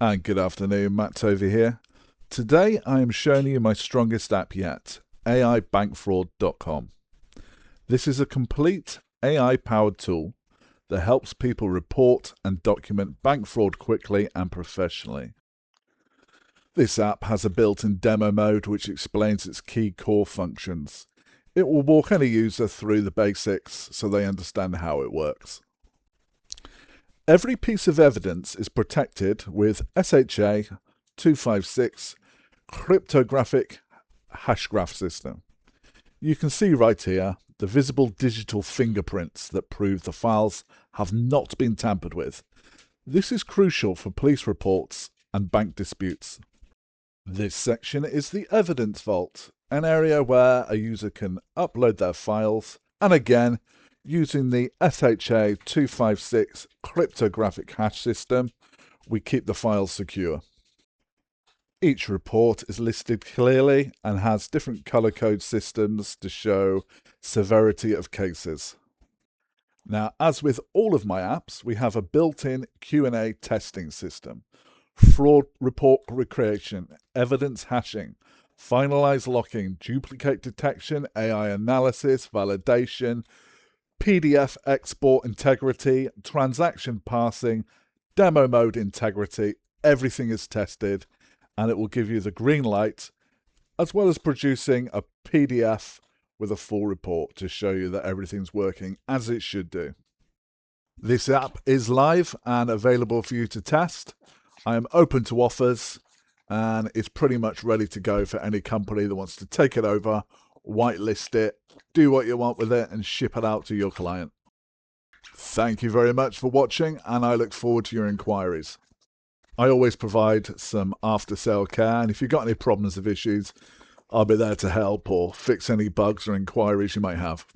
And good afternoon, Matt over here. Today I am showing you my strongest app yet, AIBankFraud.com. This is a complete AI-powered tool that helps people report and document bank fraud quickly and professionally. This app has a built-in demo mode which explains its key core functions. It will walk any user through the basics so they understand how it works. Every piece of evidence is protected with SHA 256 cryptographic hash graph system. You can see right here the visible digital fingerprints that prove the files have not been tampered with. This is crucial for police reports and bank disputes. This section is the evidence vault, an area where a user can upload their files, and again, using the SHA 256 cryptographic hash system, we keep the files secure. Each report is listed clearly and has different color code systems to show severity of cases. Now, as with all of my apps, we have a built-in Q&A testing system, fraud report recreation, evidence hashing, finalize locking, duplicate detection, AI analysis, validation, PDF export integrity, transaction parsing, demo mode integrity. Everything is tested and it will give you the green light, as well as producing a PDF with a full report to show you that everything's working as it should do. This app is live and available for you to test. I am open to offers and it's pretty much ready to go for any company that wants to take it over, whitelist it, do what you want with it and ship it out to your client. Thank you very much for watching and I look forward to your inquiries. I always provide some after-sale care, and if you've got any problems or issues, I'll be there to help or fix any bugs or inquiries you might have.